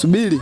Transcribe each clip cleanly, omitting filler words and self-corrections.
Subiri.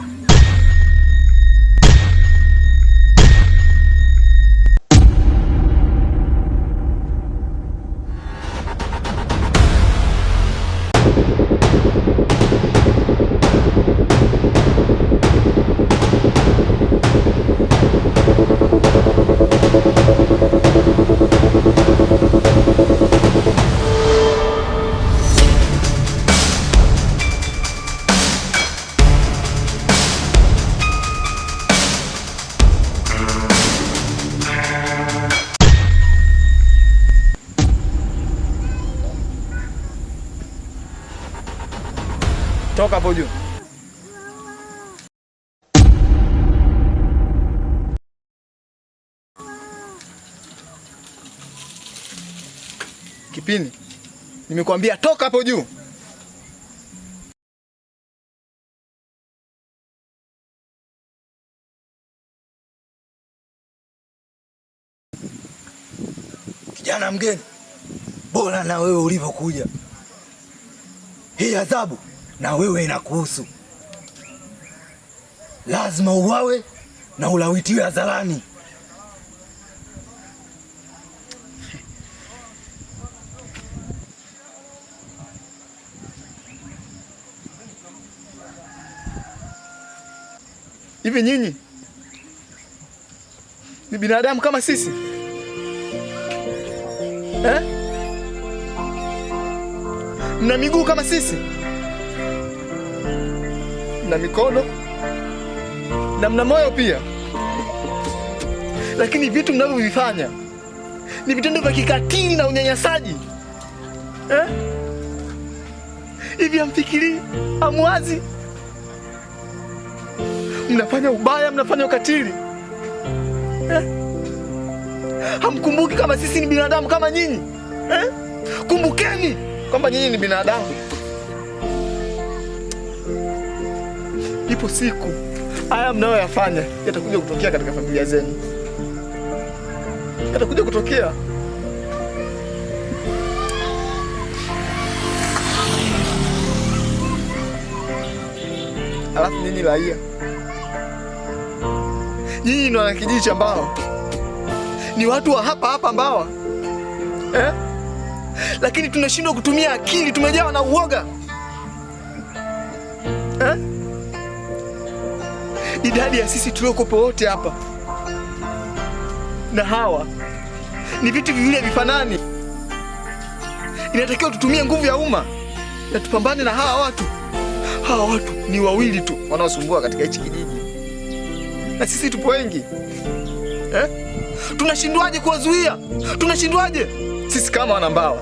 Toka hapo juu. Kipini, nimekuambia toka hapo juu. Kijana mgeni, bora na wewe ulivyokuja. Hii adhabu na wewe inakuhusu. Lazima uwawe na ulawitiwe hadharani. Hivi nyinyi ni binadamu kama sisi? Mna miguu kama sisi? Mna mikono na mna moyo pia, lakini vitu mnavyovifanya ni vitendo vya kikatili na unyanyasaji. Hivi hamfikiri? Hamwazi? Mnafanya ubaya, mnafanya ukatili. Hamkumbuki kama sisi ni binadamu kama nyinyi? Kumbukeni kwamba nyinyi ni binadamu. Ipo siku haya mnayoyafanya yatakuja kutokea katika familia zenu, yatakuja kutokea. Alafu nyinyi raia, nyinyi ni wanakijiji cha Mbawa, ni watu wa hapa hapa Mbawa, lakini tunashindwa kutumia akili, tumejawa na uoga. Idadi ya sisi tuliokopo wote hapa na hawa ni vitu viwili havifanani. Inatakiwa tutumie nguvu ya umma na tupambane na hawa watu. Hawa watu ni wawili tu wanaosumbua katika hichi kijiji, na sisi tupo wengi. Tunashindwaje kuwazuia? Tunashindwaje? Sisi kama wana Mbawa,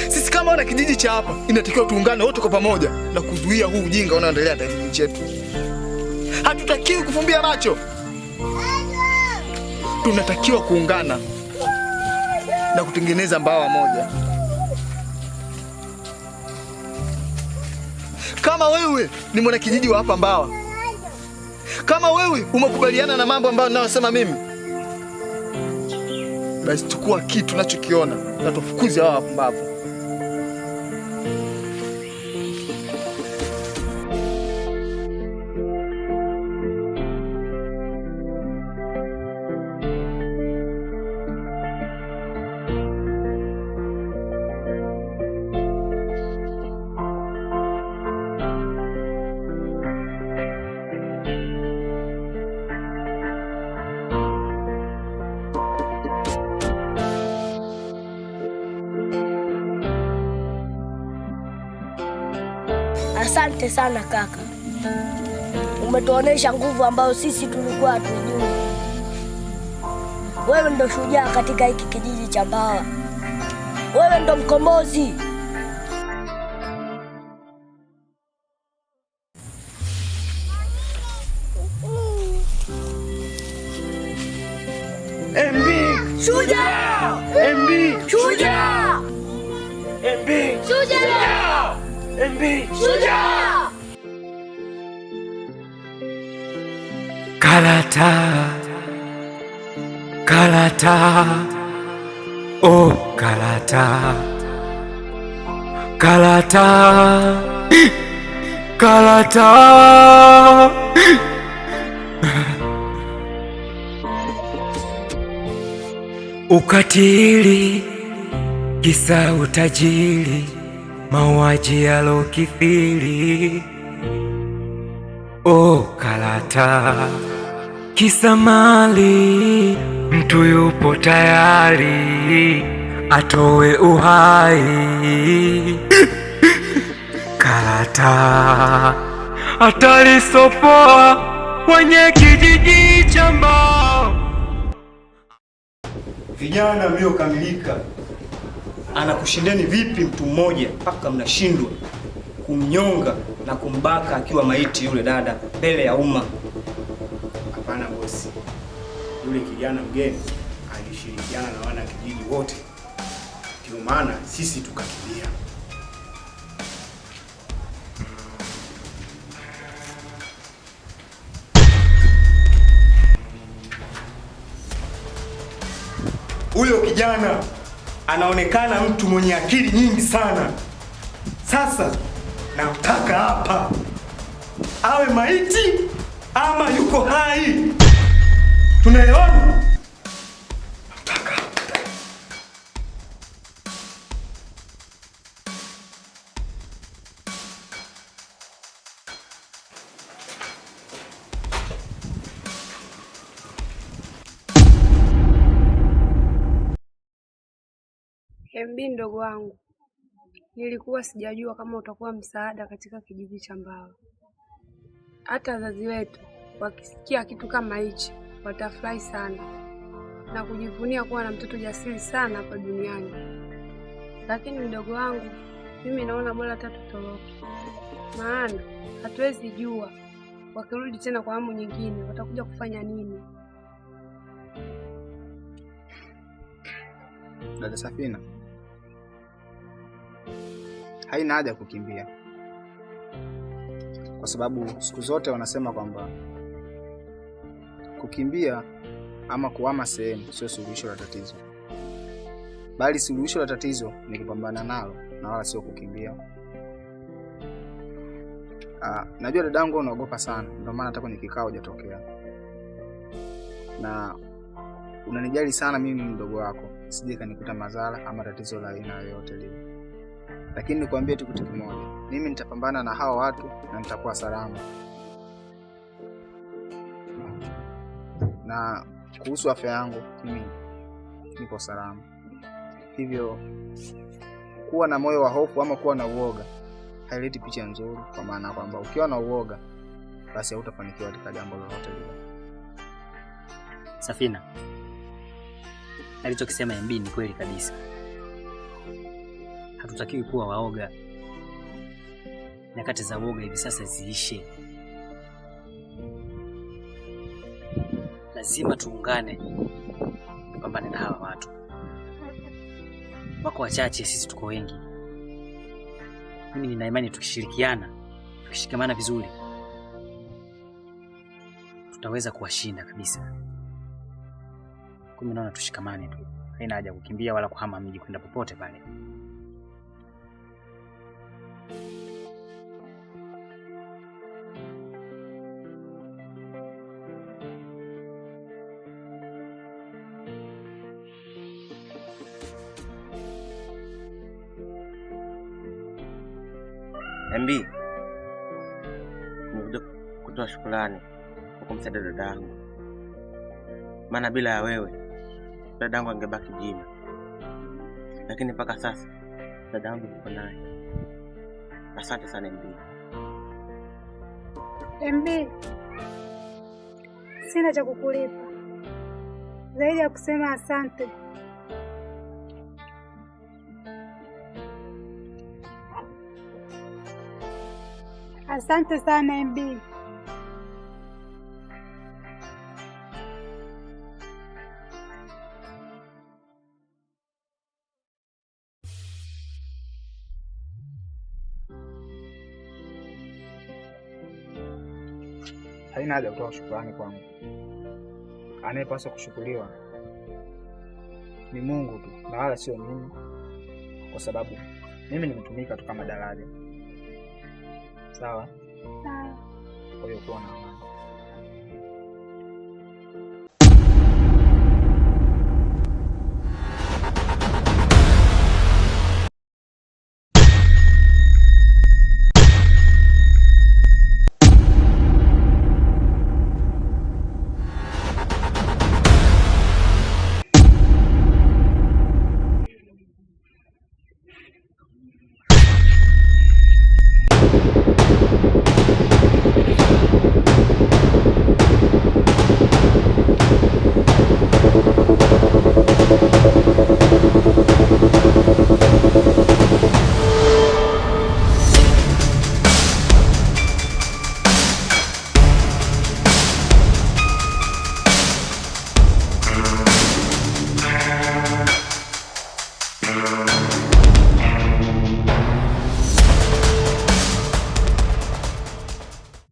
sisi kama wana kijiji cha hapa, inatakiwa tuungane wote kwa pamoja na kuzuia huu ujinga unaoendelea katika kijiji chetu. Hatutakiwi kufumbia macho, tunatakiwa kuungana na kutengeneza Mbawa moja. Kama wewe ni mwanakijiji wa hapa Mbawa, kama wewe umekubaliana na mambo ambayo ninayosema mimi, basi chukua kitu tunachokiona na tufukuze hawa wapumbavu. Asante sana kaka, umetuonesha nguvu ambayo sisi tulikuwa hatujui. Wewe ndo shujaa katika hiki kijiji cha Mbawa, wewe ndo mkombozi. MB shujaa! MB shujaa! MB shujaa! MB shujaa! Kalata, Kalata, oh Kalata, Kalata, Karata. Ukatili, kisa utajiri, mauaji yalokithiri. Karata, kisa mali, mtu yupo tayari atowe uhai. Karata, hatari sopoa kwenye kijiji cha Mbao. Vijana mliokamilika, anakushindeni vipi mtu mmoja mpaka mnashindwa kumnyonga na kumbaka akiwa maiti yule dada mbele ya umma? Hapana bosi, yule kijana mgeni alishirikiana na wana kijiji wote, ndio maana sisi tukakimbia. Huyo kijana anaonekana mtu mwenye akili nyingi sana. Sasa namtaka hapa, awe maiti ama yuko hai. Tunaelewana? Namtaka. MB ndogo wangu, nilikuwa sijajua kama utakuwa msaada katika kijiji cha Mbao. Hata wazazi wetu wakisikia kitu kama hichi watafurahi sana na kujivunia kuwa na mtoto jasiri sana hapa duniani. Lakini mdogo wangu, mimi naona bora tutoroke, maana hatuwezi jua wakirudi tena kwa hamu nyingine watakuja kufanya nini. Dada Safina, haina haja ya kukimbia, kwa sababu siku zote wanasema kwamba kukimbia ama kuhama sehemu sio suluhisho la tatizo, bali suluhisho la tatizo ni kupambana nalo na wala sio kukimbia. Najua dadangu unaogopa sana, ndio maana hata kwenye kikao hujatokea, na unanijali sana mimi mdogo wako, sije kanikuta madhara ama tatizo la aina yoyote lile. Lakini nikwambie tu kitu kimoja, mimi nitapambana na hao watu na nitakuwa salama. Na kuhusu afya yangu, mimi niko salama. Hivyo kuwa na moyo wa hofu ama kuwa na uoga haileti picha nzuri, kwa maana kwamba ukiwa na uoga basi hautafanikiwa katika jambo lolote lile. Safina, alichokisema MB ni kweli kabisa. Hatutakiwi kuwa waoga. Nyakati za uoga hivi sasa ziishe. Lazima tuungane kupambana na hawa watu. Wako wachache, sisi tuko wengi. Mimi nina imani tukishirikiana, tukishikamana vizuri, tutaweza kuwashinda kabisa. Kwa naona tushikamane tu. Haina haja kukimbia wala kuhama mji kwenda popote pale. MB, nimekuja kutoa shukrani kwa kumsaidia dadangu. Maana bila ya wewe dadangu angebaki jina. Lakini mpaka sasa dadangu yuko naye. Asante sana MB. MB, sina cha kukulipa zaidi ya kusema asante. Asante sana MB. Haina haja kutoa shukrani kwangu. Anayepaswa kushukuriwa ni Mungu tu na wala sio mimi, kwa sababu mimi nimetumika tu kama daraja. Sawa? Sawa. Kwa hiyo kuwa na amani.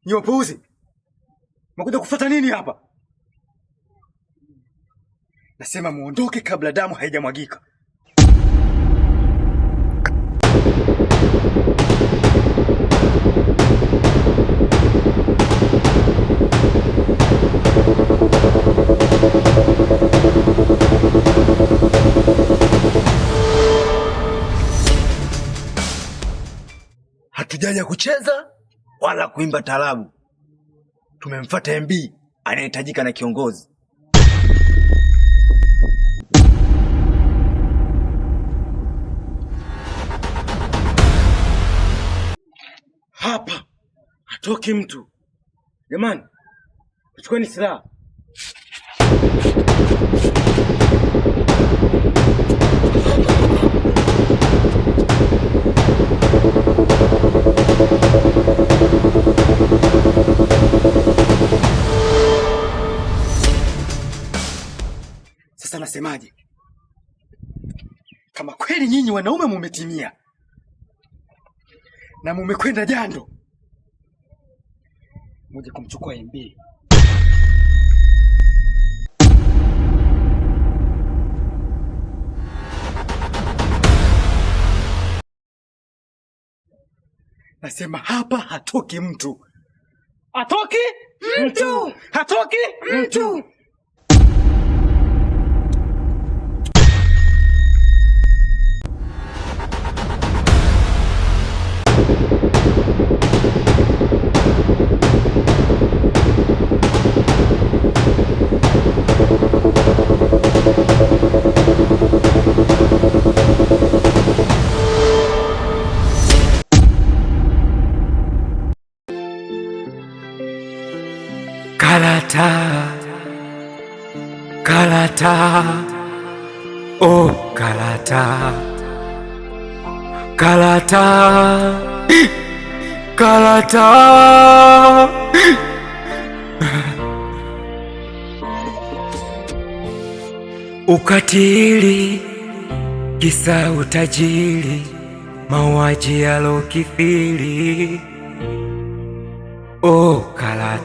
Ni wapuuzi. Mnakuja kufuata nini hapa? Nasema muondoke kabla damu haijamwagika. Hatujaja kucheza wala kuimba taarabu. Tumemfuata MB anayehitajika na kiongozi. Hapa hatoki mtu. Jamani, chukueni silaha. Sasa nasemaje? Kama kweli nyinyi wanaume mumetimia na mumekwenda jando, muje kumchukua MB. Nasema hapa hatoki mtu. Hatoki mtu. Hatoki mtu. Kalata, oh kalata, kalata, kalata. Ukatili, kisa utajiri, mauaji yalokithiri, oh kalata.